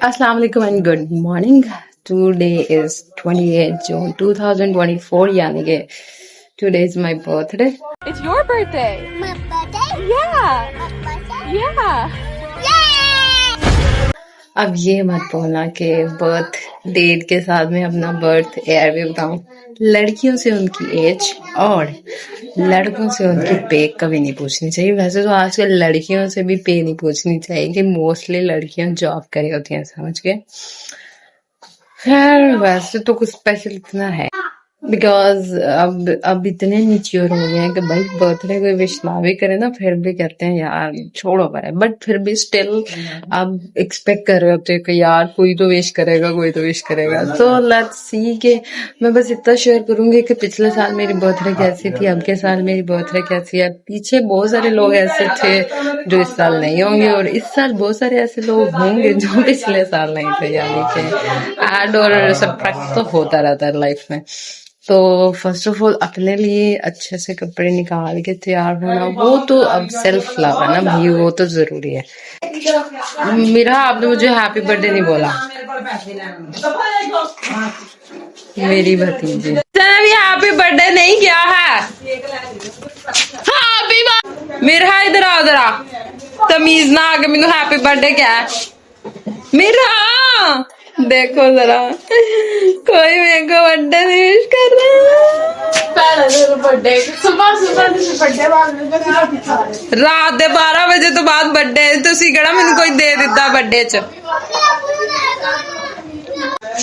Assalamu alaikum and good morning. Today is 28th June 2024 यानी कि today is my birthday. It's your birthday. My birthday? Yeah. My birthday? Yeah. Yay! अब ये मत बोलना कि birth date के साथ में अपना बर्थ ईयर भी बताऊं। लड़कियों से उनकी एज और लड़कों से उनकी पे कभी नहीं पूछनी चाहिए। वैसे तो आजकल लड़कियों से भी पे नहीं पूछनी चाहिए कि मोस्टली लड़कियां जॉब कर रही होती हैं, समझ के। खैर वैसे तो कुछ स्पेशल इतना है बिकॉज अब इतने मेच्योर हो गए हैं कि भाई बर्थडे कोई विश ना भी करे ना फिर भी कहते हैं यार छोड़ो पर, बट फिर भी स्टिल अब एक्सपेक्ट कर रहे होते हैं कि यार कोई तो विश करेगा, कोई तो विश करेगा। सो लेट्स सी के मैं बस इतना शेयर करूंगी कि पिछले साल मेरी बर्थडे कैसी थी, अब के साल मेरी बर्थडे कैसी है। पीछे बहुत सारे लोग ऐसे थे जो इस साल नहीं होंगे और इस साल बहुत सारे ऐसे लोग होंगे जो पिछले साल नहीं थे, यानी कि ऐड और सब्ट्रैक्ट तो होता रहता है लाइफ में। तो फर्स्ट ऑफ ऑल अपने लिए अच्छे से कपड़े निकाल के तैयार होना, वो तो अब सेल्फ लव है ना भाई, वो तो जरूरी है। मेरा आपने मुझे हैप्पी बर्थडे नहीं बोला, मेरी भतीजी ने भी हैप्पी बर्थडे नहीं किया है। हैप्पी मेरा इधर आ उधर आ, तमीज ना आके मैनू हैप्पी बर्थडे क्या है मेरा। देखो जरा कोई मेरे को बर्थडे नहीं विश कर रहा। बर्थडे सुबह बर्थडे रात दे 12 बजे तो बाद बर्थडे तुसी केड़ा मैनू कोई दे दिता बर्थडे च।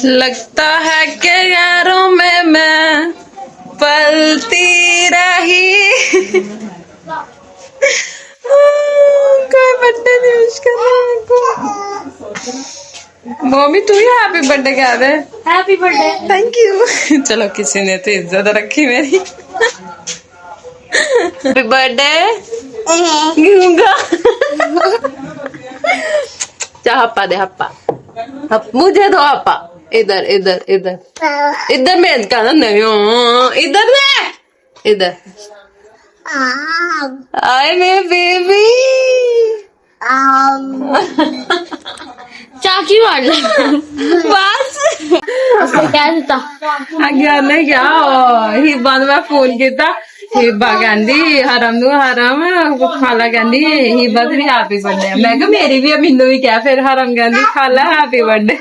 लगता है कि यारों में मैं पलती रही। कोई बर्थडे नहीं विश कर रहा। मम्मी तू ही हैप्पी बर्थडे कह दे। Happy birthday. Thank you. चलो किसी ने तो इज्जत रखी मेरी। हैप्पी बर्थडे गूंगा। जा हप्पा दे हप्पा, मुझे दो हप्पा। इधर इधर इधर इधर में कहना नहीं हो, इधर दे इधर। आए मेरे बेबी। चाकी मार ले बस क्या देता अगे नहीं क्या हिब्बा मैं फोन किया, हिब्बा कहती हरम नू हरम खाला कहती हिब्बा तेरी हैप्पी बर्थडे। मैं कहा मेरी भी मैनू भी क्या, फिर हरम कहती खाला हैप्पी बर्थडे।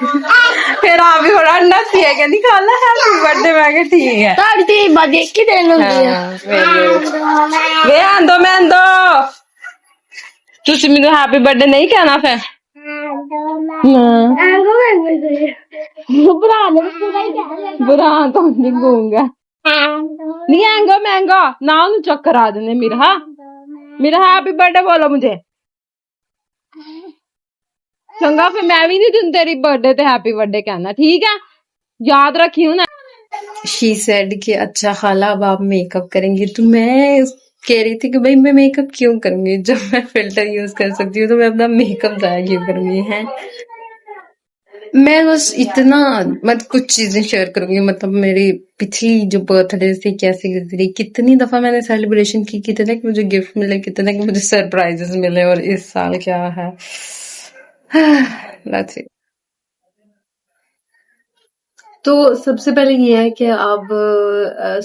फिर आप भी बड़ा नसी है कहती खाला हैप्पी बर्थडे। मैं कहा ठीक है ताड़ी तेरी बात देख के देन होंदी है। वे आंदो मैं आंदो तुसी मैनू हैप्पी बर्थडे नहीं कहना फिर। बुरा तो नहीं गूंगा नहीं एंगो मैंगो ना उन्हें चक्कर आ जाने। मेरा हैप्पी बर्थडे बोलो मुझे चंगा, फिर मैं भी नहीं दिन तेरी बर्थडे ते हैप्पी बर्थडे कहना, ठीक है याद रखी ना। शी सेड कि अच्छा खाला अब आप मेकअप करेंगी, तो मैं कह रही थी कि भाई मैं मेकअप क्यों करूंगी जब मैं फिल्टर यूज कर सकती हूँ, तो मैं अपना मेकअप जाया क्यों करूंगी है। मैं बस इतना कुछ चीजें शेयर करूंगी, मतलब मेरी पिछली जो बर्थडे थी कैसे गुजरी, कितनी दफा मैंने सेलिब्रेशन की, कितने के मुझे गिफ्ट मिले, कितने के मुझे सरप्राइजेस मिले, और इस साल क्या है। That's it. तो सबसे पहले ये है कि अब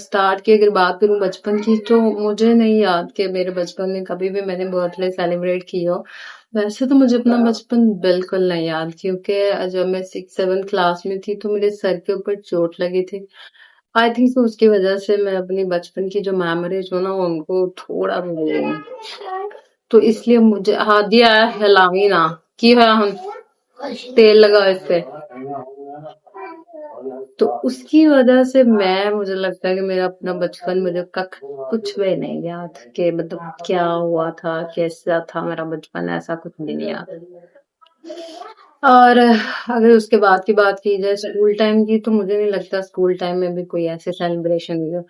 स्टार्ट की अगर बात करूं बचपन की, तो मुझे नहीं याद कि मेरे बचपन में कभी भी मैंने बर्थडे सेलिब्रेट की हो। वैसे तो मुझे अपना बचपन बिल्कुल नहीं याद, क्योंकि जब मैं 6-7 क्लास में थी तो मेरे सर के ऊपर चोट लगी थी। आई थिंक तो उसकी वजह से मैं अपनी बचपन की जो मेमोरीज हो ना उनको थोड़ा भूल गई हूँ। तो इसलिए मुझे हाँ दिया है हिलावी ना की है, हम तेल लगा इस पे, तो उसकी वजह से मुझे लगता है कि मेरा अपना बचपन मुझे कुछ भी नहीं याद कि मतलब क्या हुआ था, कैसा था मेरा बचपन, ऐसा कुछ भी नहीं याद। और अगर उसके बाद की बात की जाए स्कूल टाइम की, तो मुझे नहीं लगता स्कूल टाइम में भी कोई ऐसे सेलिब्रेशन हुए।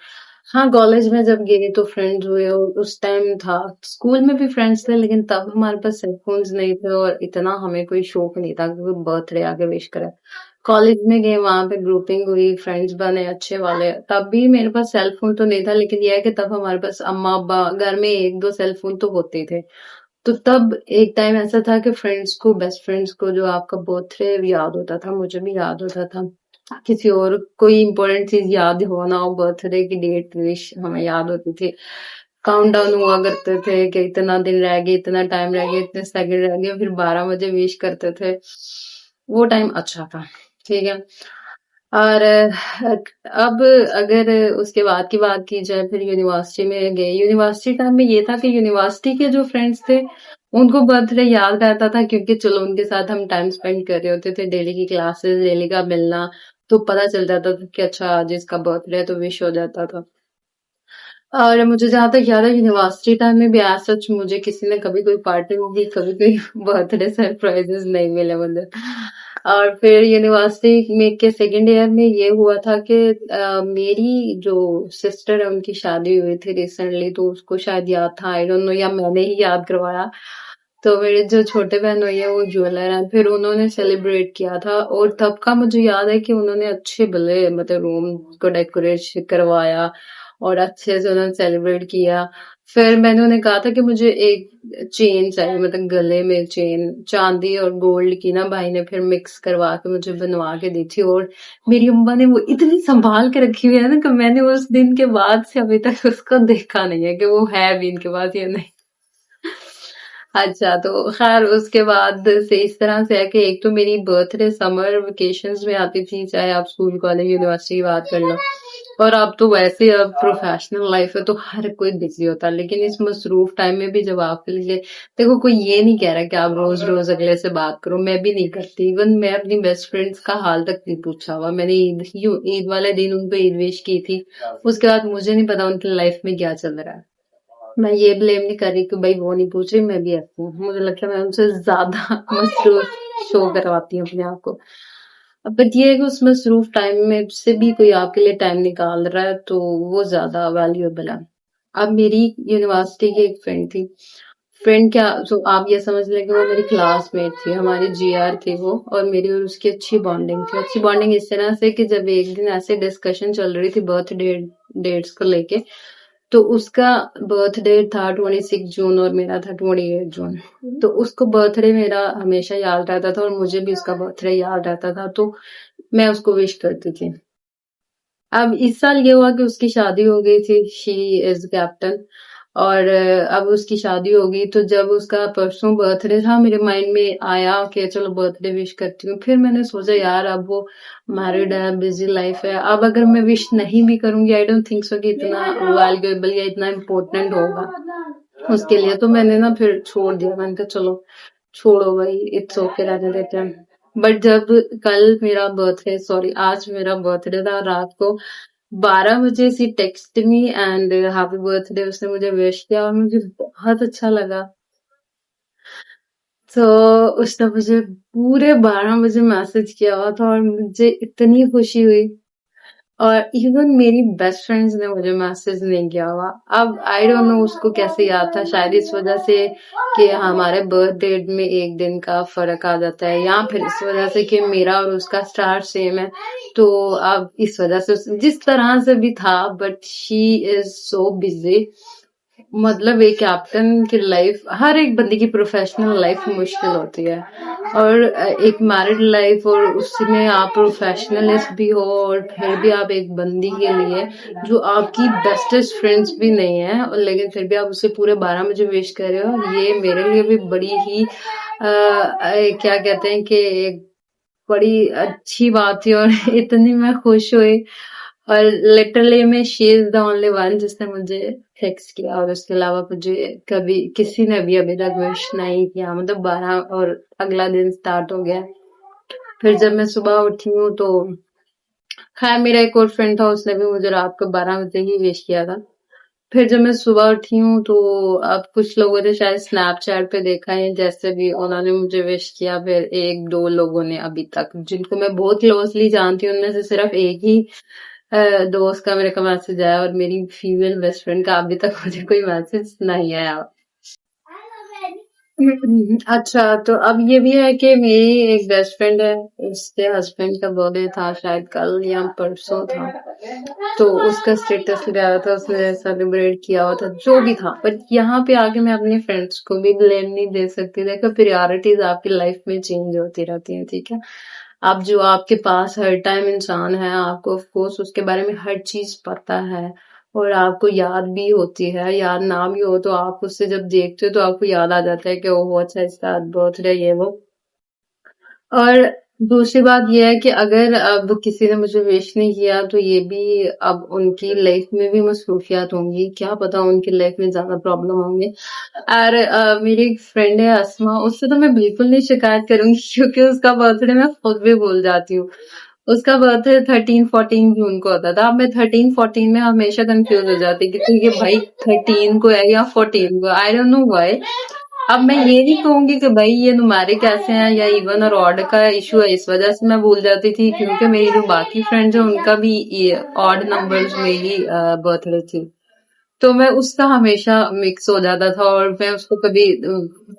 हाँ कॉलेज में जब गए तो फ्रेंड्स हुए और उस टाइम था, स्कूल में भी फ्रेंड्स थे लेकिन तब हमारे पास सेलफोन्स नहीं थे और इतना हमें कोई शौक नहीं था कि कोई बर्थडे आके विश करे। कॉलेज में गए, वहां पे ग्रुपिंग हुई, फ्रेंड्स बने अच्छे वाले, तब भी मेरे पास सेलफोन तो नहीं था, लेकिन यह है कि तब हमारे पास अम्मा अब्बा घर में 1-2 सेलफोन तो होते थे, तो तब एक टाइम ऐसा था कि फ्रेंड्स को, बेस्ट फ्रेंड्स को जो आपका बर्थडे याद होता था, मुझे भी याद होता था। किसी और कोई इम्पोर्टेंट चीज याद हो ना हो, बर्थडे की डेट विश हमें याद होती थी। काउंटडाउन हुआ करते थे कि इतना दिन रह गए, इतना टाइम रह गया, इतने सेकंड रह गए, फिर 12 बजे विश करते थे। वो टाइम अच्छा था। ठीक है। और अब अगर उसके बाद की बात की जाए, फिर यूनिवर्सिटी में गए। यूनिवर्सिटी टाइम में ये था कि यूनिवर्सिटी के जो फ्रेंड्स थे उनको बर्थडे याद रहता था, क्योंकि चलो उनके साथ हम टाइम स्पेंड कर रहे होते थे, डेली की क्लासेस, डेली का मिलना, तो पता चल जाता था कि अच्छा आज इसका बर्थडे है, तो विश हो जाता था। और मुझे जहाँ तक याद है, यूनिवर्सिटी टाइम में भी एज सच मुझे किसी ने कभी कोई पार्टी नहीं दी, कभी कोई बर्थडे सरप्राइजेस नहीं मिले मुझे। और फिर यूनिवर्सिटी में के सेकेंड ईयर में ये हुआ था कि मेरी जो सिस्टर है उनकी शादी हुई थी रिसेंटली, तो उसको शायद याद था, आई डोंट नो, या मैंने ही याद करवाया। तो मेरे जो छोटे बहन हुई है वो ज्वेलर है, फिर उन्होंने सेलिब्रेट किया था, और तब का मुझे याद है कि उन्होंने अच्छे भले मतलब रूम को डेकोरेट करवाया और अच्छे से उन्होंने सेलिब्रेट किया। फिर मैंने उन्हें कहा था कि मुझे एक चेन चाहिए, मतलब गले में चेन चांदी और गोल्ड की ना, भाई ने फिर मिक्स करवा के मुझे बनवा के दी थी, और मेरी अम्मा ने वो इतनी संभाल के रखी हुई है ना कि मैंने उस दिन के बाद से अभी तक उसको देखा नहीं है कि वो है भी इनके पास या नहीं। अच्छा, तो खैर उसके बाद से इस तरह से है कि एक तो मेरी बर्थडे समर वेकेशंस में आती थी, चाहे आप स्कूल कॉलेज यूनिवर्सिटी की बात कर लो, और अब तो वैसे अब प्रोफेशनल लाइफ है तो हर कोई बिजी होता है। लेकिन इस मसरूफ टाइम में भी जब आपके लिए, देखो कोई ये नहीं कह रहा कि आप रोज रोज अगले से बात करो, मैं भी नहीं करती। इवन मैं अपनी बेस्ट फ्रेंड्स का हाल तक नहीं पूछा हुआ। मैंने ईद वाले दिन उनको ईद विश की थी, उसके बाद मुझे नहीं पता उनकी लाइफ में क्या चल रहा है। मैं ये ब्लेम नहीं कर रही कि भाई वो नहीं पूछ रही, मैं भी ऐसी हूँ। मुझे लगता है मैं उनसे ज्यादा मसरूफ शो करवाती हूँ अपने आप को। बट ये है कि उस मसरूफ टाइम में से भी कोई आपके लिए टाइम निकाल रहा है तो वो ज्यादा वैल्यूएबल है। अब मेरी यूनिवर्सिटी की एक फ्रेंड थी, फ्रेंड क्या, तो आप ये समझ लें कि वो मेरी क्लासमेट थी, हमारी जीआर थी वो, और मेरी और उसकी अच्छी बॉन्डिंग थी। अच्छी बॉन्डिंग इस तरह से कि जब एक दिन ऐसे डिस्कशन चल रही थी बर्थडे डेट्स को लेके, तो उसका बर्थडे था 26 जून और मेरा था 28 जून। तो उसको बर्थडे मेरा हमेशा याद रहता था और मुझे भी उसका बर्थडे याद रहता था, तो मैं उसको विश करती थी। अब इस साल ये हुआ कि उसकी शादी हो गई थी, शी इज कैप्टन, और अब उसकी शादी हो गई, तो जब उसका परसों बर्थडे था मेरे माइंड में आया कि चलो बर्थडे विश करती हूँ। फिर मैंने सोचा यार अब वो मैरिड है, बिजी लाइफ है, अब अगर मैं विश नहीं भी करूंगी, आई डोंट थिंक सो कि इतना वैल्यूएबल या इतना इम्पोर्टेंट होगा उसके लिए। तो मैंने ना फिर छोड़ दिया, मैंने कहा चलो छोड़ो भाई, इट्स ओके, रहने देते हैं। बट जब कल मेरा बर्थडे, सॉरी आज मेरा बर्थडे था, रात को 12 बजे she text me and happy birthday उसने मुझे विश किया, और मुझे बहुत अच्छा लगा। तो उसने मुझे पूरे 12 बजे मैसेज किया हुआ था और मुझे इतनी खुशी हुई। और इवन मेरी बेस्ट फ्रेंड्स ने मुझे मैसेज नहीं किया हुआ। अब आई डोंट नो उसको कैसे याद था, शायद इस वजह से कि हमारे बर्थ डेट में एक दिन का फर्क आ जाता है, या फिर इस वजह से कि मेरा और उसका स्टार्ट सेम है, तो अब इस वजह से जिस तरह से भी था, but she is so busy. मतलब एक कैप्टन की लाइफ, हर एक बंदे की प्रोफेशनल लाइफ मुश्किल होती है, और एक मैरिड लाइफ, और उसमें आप प्रोफेशनलिस्ट भी हो और फिर भी आप एक बंदी के लिए जो आपकी बेस्टेस्ट फ्रेंड्स भी नहीं है, और लेकिन फिर भी आप उसे पूरे 12 बजे विश कर रहे हो, ये मेरे लिए भी बड़ी ही क्या कहते हैं कि एक बड़ी अच्छी बात थी। और इतनी मैं खुश हुई, और लिटरली में she is the only one जिसने मुझे टेक्स्ट किया, और उसके अलावा मुझे कभी किसी ने भी अभी तक विश नहीं किया। मतलब 12 और अगला दिन स्टार्ट हो गया। फिर जब मैं सुबह उठी हूँ तो खैर मेरा एक और फ्रेंड था, उसने भी मुझे रात को 12 बजे ही विश किया था। फिर जब मैं सुबह उठी हूँ तो अब कुछ लोगों ने शायद स्नैपचैट पे देखा है, जैसे भी उन्होंने मुझे विश किया। फिर एक दो लोगों ने अभी तक जिनको मैं बहुत क्लोजली जानती हूँ, उनमें से सिर्फ एक ही दोस्त का मेरे को मैसेज आया, और मेरी फीमेल बेस्ट फ्रेंड का अभी तक मुझे कोई मैसेज नहीं आया। अच्छा, तो अब ये भी है कि मेरी एक बेस्ट फ्रेंड है, उसके हस्बैंड का बर्थडे था शायद कल या परसों था, तो उसका स्टेटस लगाया था, उसने सेलिब्रेट किया हुआ था, जो भी था। बट यहाँ पे आके मैं अपने फ्रेंड्स को भी ब्लेम नहीं दे सकती। देखो, प्रायोरिटीज आपकी लाइफ में चेंज होती रहती हैं, ठीक है। अब जो आपके पास हर टाइम इंसान है, आपको ऑफ कोर्स उसके बारे में हर चीज पता है और आपको याद भी होती है। याद ना भी हो तो आप उससे जब देखते हो तो आपको याद आ जाता है कि ओह अच्छा इसका बर्थडे ये वो। और दूसरी बात ये है कि अगर अब किसी ने मुझे विश नहीं किया तो ये भी अब उनकी लाइफ में भी मसरूफियात होंगी, क्या पता उनकी लाइफ में ज्यादा प्रॉब्लम होंगे। और मेरी एक फ्रेंड है अस्मा, उससे तो मैं बिल्कुल नहीं शिकायत करूंगी क्योंकि उसका बर्थडे मैं खुद भी भूल जाती हूँ। उसका बर्थडे 13-14 जून को होता था। अब मैं 13-14 में हमेशा कंफ्यूज हो जाती कि ठीक है भाई 13 को है या 14 को, आई डोंट नो व्हाई। अब मैं ये नहीं कहूंगी कि भाई ये नुमारे कैसे हैं या इवन और ऑड का इशू है, इस वजह से मैं भूल जाती थी क्योंकि मेरी जो बाकी फ्रेंड्स हैं उनका भी ये ऑड नंबर्स में ही बर्थडे थी। तो मैं उसका हमेशा मिक्स हो जाता था और मैं उसको कभी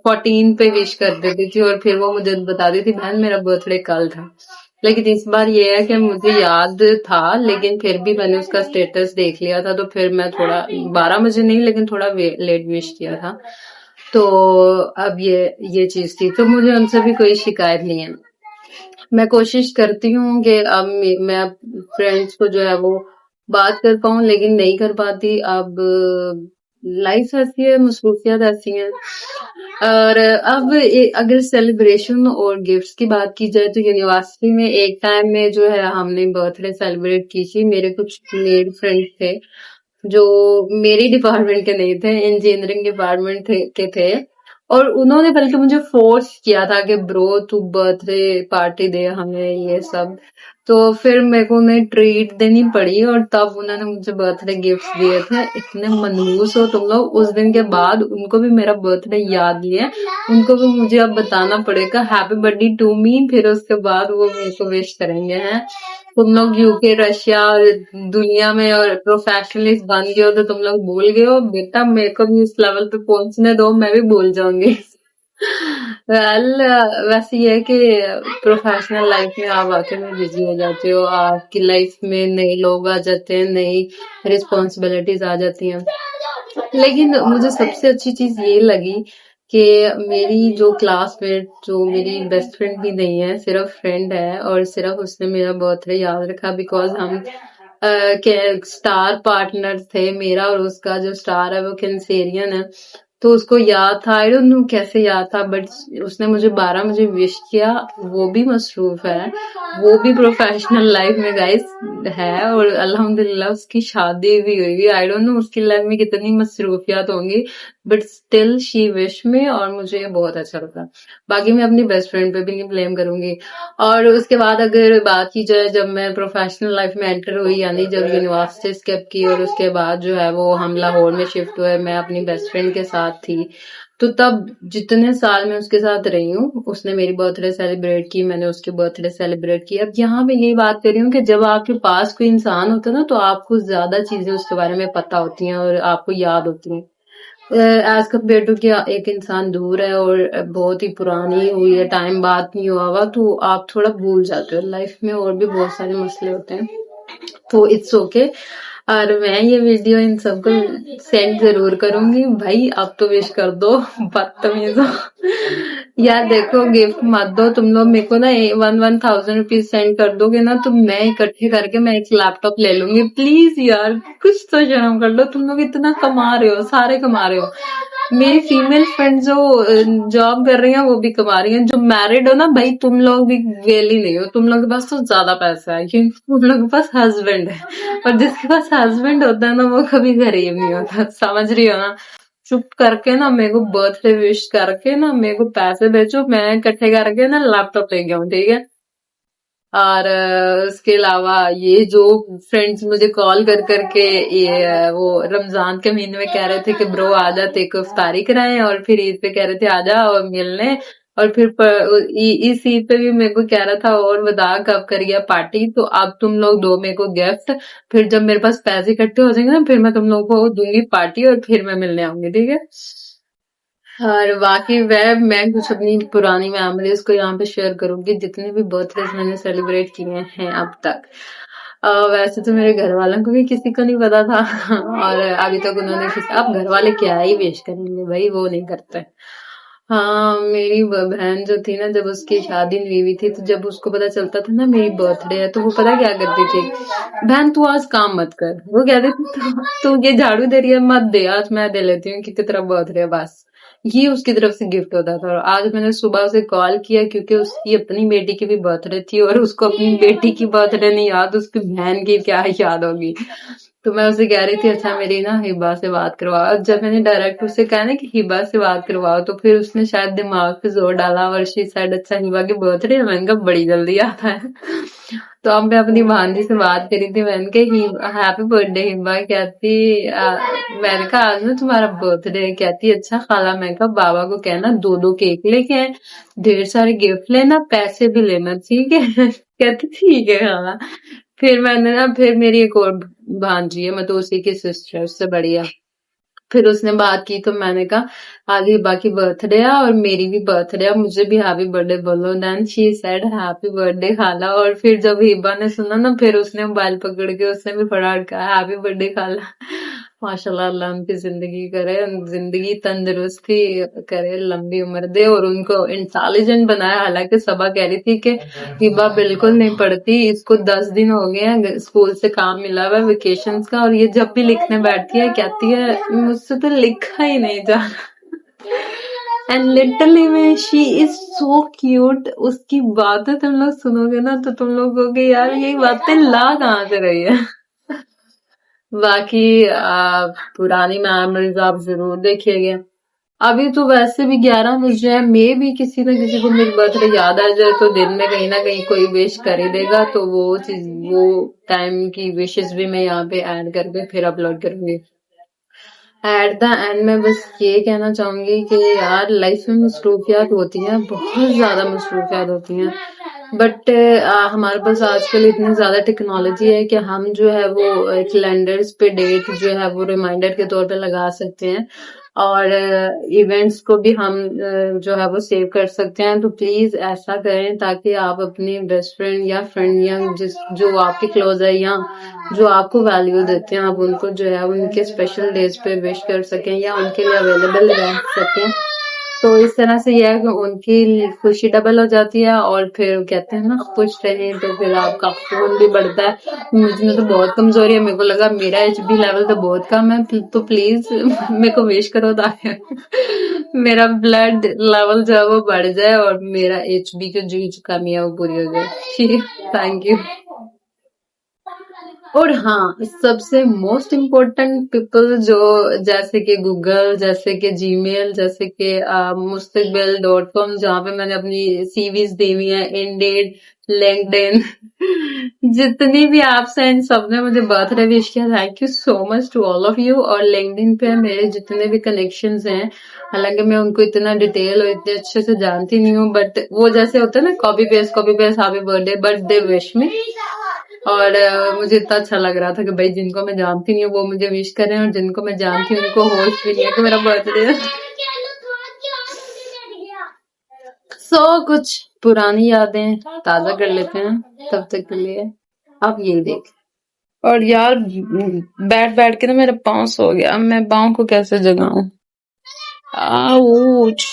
14 पे विश कर देती थी और फिर वो मुझे बताती थी बहन मेरा बर्थडे कल था। लेकिन इस बार ये है कि मुझे याद था लेकिन फिर भी मैंने उसका स्टेटस देख लिया था, तो फिर मैं थोड़ा 12 बजे नहीं लेकिन थोड़ा लेट विश किया था। तो अब ये चीज थी, तो मुझे उनसे भी कोई शिकायत नहीं है। मैं कोशिश करती हूँ कि अब मैं फ्रेंड्स को जो है वो बात कर पाऊँ लेकिन नहीं कर पाती। अब लाइफ ऐसी है, मसरूफियत ऐसी हैं। और अब अगर सेलिब्रेशन और गिफ्ट्स की बात की जाए तो यूनिवर्सिटी में एक टाइम में जो है हमने बर्थडे सेलिब्रेट की थी। मेरे कुछ मेल फ्रेंड्स थे जो मेरी डिपार्टमेंट के नहीं थे, इंजीनियरिंग डिपार्टमेंट के थे। और उन्होंने बल्कि मुझे फोर्स किया था कि ब्रो तू बर्थडे पार्टी दे हमें ये सब। तो फिर मेरे को उन्हें ट्रीट देनी पड़ी और तब उन्होंने मुझे बर्थडे गिफ्ट्स दिए थे। इतने मनहूस हो तुम लोग। उस दिन के बाद उनको भी मेरा बर्थडे याद नहीं है, उनको भी मुझे अब बताना पड़ेगा हैप्पी बर्थडे टू मी, फिर उसके बाद वो मेरे को विश करेंगे। हैं तुम लोग यूके रशिया दुनिया में और प्रोफेशनलिस्ट बन गए हो तो तुम लोग भूल गए हो बेटा, मेरे को भी इस लेवल पे पहुंचने दो, मैं भी भूल जाऊंगी। वेल वैसे ये है कि प्रोफेशनल लाइफ में आप वाकई में बिजी हो जाते हो, आपकी लाइफ में नए लोग आ जाते हैं, नई रिस्पॉन्सिबिलिटीज आ जाती हैं। लेकिन मुझे सबसे अच्छी चीज ये लगी कि मेरी जो क्लासमेट जो मेरी बेस्ट फ्रेंड भी नहीं है, सिर्फ फ्रेंड है और सिर्फ उसने मेरा बर्थडे याद रखा बिकॉज हम के स्टार पार्टनर थे। मेरा और उसका जो स्टार है वो कैंसेरियन है, तो उसको याद था। आई डोंट नो कैसे याद था बट उसने मुझे 12 बजे विश किया। वो भी मसरूफ है, वो भी प्रोफेशनल लाइफ में गाइस है और अल्हम्दुलिल्लाह उसकी शादी भी हुई। आई डोंट नो उसकी लाइफ में कितनी मसरूफियात होंगी बट स्टिल शी विश में और मुझे ये बहुत अच्छा लगा। बाकी मैं अपनी बेस्ट फ्रेंड पे भी नहीं ब्लेम करूंगी। और उसके बाद अगर बात की जाए जब मैं प्रोफेशनल लाइफ में एंटर हुई यानी जब यूनिवर्सिटी स्किप की और उसके बाद जो है वो हम लाहौर में शिफ्ट हुए, मैं अपनी बेस्ट फ्रेंड के साथ थी। तो तब जितने साल मैं उसके साथ रही हूँ उसने मेरी बर्थडे सेलिब्रेट की, मैंने उसकी बर्थडे सेलिब्रेट की। अब यहाँ मैं यही बात कर रही हूँ कि जब आपके पास कोई इंसान होता है ना तो आपको ज्यादा चीजें उसके बारे में पता होती हैं और आपको याद होती हैं एज कम्पेयर टू कि एक इंसान दूर है और बहुत ही पुरानी हुई है, टाइम बात नहीं हुआ हुआ, तो आप थोड़ा भूल जाते हो। लाइफ में और भी बहुत सारे मसले होते हैं, तो इट्स ओके। और मैं ये वीडियो इन सबको सेंड जरूर करूंगी। भाई अब तो विश कर दो, बदतमीज हो। यार देखो गिफ्ट मत दो तुम लोग मेरे को ना 1,000 रुपीज सेंड कर दोगे ना तो मैं इकट्ठे करके मैं एक लैपटॉप ले लूंगी। प्लीज यार कुछ तो शर्म कर लो, तुम लोग इतना कमा रहे हो, सारे कमा रहे हो। मेरी फीमेल फ्रेंड जो जॉब कर रही हैं वो भी कमा रही हैं, जो मैरिड हो ना भाई तुम लोग भी वेली नहीं हो, तुम लोग के पास तो ज्यादा पैसा है क्योंकि तुम लोग के पास हस्बैंड है और जिसके पास हस्बैंड होता है ना वो कभी गरीब नहीं होता, समझ रही हो ना। चुप करके ना मेरे को बर्थडे विश करके ना मेरे को पैसे भेजो, मैं इकट्ठे करके ना लैपटॉप लेके आऊँ, ठीक है। और उसके अलावा ये जो फ्रेंड्स मुझे कॉल कर करके ये वो रमजान के महीने में कह रहे थे कि ब्रो आजा तेरे को इफ्तारी कराएं और फिर ईद पे कह रहे थे आजा और मिलने, और फिर इस ईद पे भी मेरे को कह रहा था और बता कब करिए पार्टी, तो अब तुम लोग दो मेरे को गिफ्ट, फिर जब मेरे पास पैसे इकट्ठे हो जाएंगे ना फिर मैं तुम लोगों को दूंगी पार्टी और फिर मैं मिलने आऊंगी, ठीक है। और बाकी मैं कुछ अपनी पुरानी मेमोरीज को यहाँ पे शेयर करूंगी, जितने भी बर्थडेज मैंने सेलिब्रेट किए हैं अब तक। वैसे तो मेरे घर वालों को भी किसी को नहीं पता था और अभी तक उन्होंने अब घर वाले क्या ही विश करेंगे भाई, वो नहीं करते। हाँ, मेरी बहन जो थी ना, जब उसकी शादी नहीं हुई थी, तो जब उसको पता चलता था ना मेरी बर्थडे है, तो वो पता क्या करती थी, बहन तू आज काम मत कर, वो कहती थी तू ये झाड़ू दे रही है मत दे, आज मैं दे लेती हूँ क्योंकि तेरा बर्थडे है, बस ये उसकी तरफ से गिफ्ट होता था। और आज मैंने सुबह उसे कॉल किया क्योंकि उसकी अपनी बेटी की भी बर्थडे थी और उसको अपनी बेटी की बर्थडे नहीं याद, उसकी बहन की क्या याद होगी। तो मैं उसे कह रही थी अच्छा मेरी ना हिबा से बात करवाओ। और जब मैंने डायरेक्ट उससे कहा ना कि हिबा से बात करवाओ, तो फिर उसने शायद दिमाग पे जोर डाला और शी सेड अच्छा हिबा की बर्थडे है, मैंने कहा बड़ी जल्दी आता है। तो अब मैं अपनी भांजी से बात करी थी, मैंने कहा हैप्पी बर्थडे हिबा। कहती मैंने कहा आज ना तुम्हारा बर्थडे है। कहती अच्छा खाला। मैं कहा बाबा को कहना 2-2 केक लेके आए, ढेर सारे गिफ्ट लेना, पैसे भी लेना, ठीक है। कहती ठीक है खाला। फिर मैंने ना फिर मेरी एक और भांजी है, मैं तो उसी की सिस्टर, उससे बड़ी है। फिर उसने बात की तो मैंने कहा आज हिबा की बर्थडे है और मेरी भी बर्थडे है, मुझे भी हैप्पी बर्थडे बोलो। Then she said happy birthday खाला। और फिर जब हिबा ने सुना ना, फिर उसने मोबाइल पकड़ के उसने भी फटाफट कहा हैप्पी बर्थडे खाला। माशाल्लाह, अल्लाह उनकी जिंदगी करे, जिंदगी तंदुरुस्ती करे, लंबी उम्र दे और उनको इंटेलिजेंट बनाए। हालांकि सबा कह रही थी कि हिबा बिल्कुल नहीं पढ़ती, इसको 10 दिन हो गए हैं स्कूल से काम मिला हुआ है वेकेशन का, और ये जब भी लिखने बैठती है कहती है मुझसे तो लिखा ही नहीं जा रहा। एंड लिटरली में शी इज सो क्यूट। उसकी बातें तुम लोग सुनोगे ना तो तुम लोग कहोगे यार ये बातें ला कहाँ से रही है। बाकी पुरानी मेमोरीज आप जरूर देखिएगा। अभी तो वैसे भी 11 बज रहे हैं, मे भी किसी न किसी को मेरी बर्थडे याद आ जाए तो दिन में कहीं ना कहीं कोई विश कर ही देगा, तो वो चीज वो टाइम की विशेस भी मैं यहाँ पे ऐड करके फिर अपलोड करूंगी। एट द एंड में बस ये कहना चाहूंगी कि यार लाइफ में मसरूफियात होती हैं, बहुत ज्यादा मसरूफियात होती हैं, बट हमारे पास आजकल इतनी ज्यादा टेक्नोलॉजी है कि हम जो है वो कैलेंडर्स पे डेट जो है वो रिमाइंडर के तौर पे लगा सकते हैं और इवेंट्स को भी हम जो है वो सेव कर सकते हैं। तो प्लीज ऐसा करें ताकि आप अपनी बेस्ट फ्रेंड या फ्रेंड या जो आपके क्लोज है या जो आपको वैल्यू देते हैं, आप उनको जो है उनके स्पेशल डेज पे विश कर सकें या उनके लिए अवेलेबल रह सकें। तो इस तरह से यह है कि उनकी खुशी डबल हो जाती है और फिर कहते हैं ना खुश रहें तो फिर आपका खून भी बढ़ता है। मुझ में तो बहुत कमजोरी है, मेरे को लगा मेरा एचबी लेवल तो बहुत कम है, तो प्लीज मेरे को विश करो ताकि मेरा ब्लड लेवल जो है वो बढ़ जाए और मेरा एचबी की जो कमी है वो पूरी हो जाए। Thank you. और हाँ, सबसे मोस्ट इम्पोर्टेंट पीपल जो जैसे कि गूगल, जैसे कि जीमेल, जैसे कि mustaqbal.com जहाँ पे मैंने अपनी सीवीज दी हुई है, इंडेड, लिंक्डइन जितनी भी ऐप्स हैं इन सब ने मुझे बर्थडे विश किया। Thank you so much to all of you. और लिंक्डइन पे मेरे जितने भी कनेक्शंस हैं, हालांकि मैं उनको इतना डिटेल और इतने अच्छे से जानती नहीं हूँ, बट वो जैसे होता है ना copy paste happy birthday, but they wish me. और मुझे इतना अच्छा लग रहा था कि भाई जिनको मैं जानती नहीं हूँ वो मुझे विश करें और जिनको मैं जानती हूँ उनको होश भी नहीं है कि मेरा बर्थडे है। कुछ पुरानी यादें ताजा कर लेते हैं तब तक के लिए आप यही देख। और यार बैठ बैठ के ना मेरा पाँव सो गया, मैं पाँव को कैसे जगाऊं। आउच।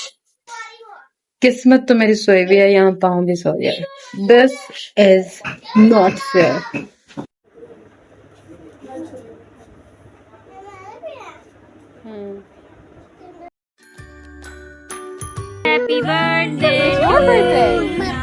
किस्मत तो मेरी सोई हुई है, यहाँ पाँव भी सो गया। This is not fair. Happy birthday Your birthday.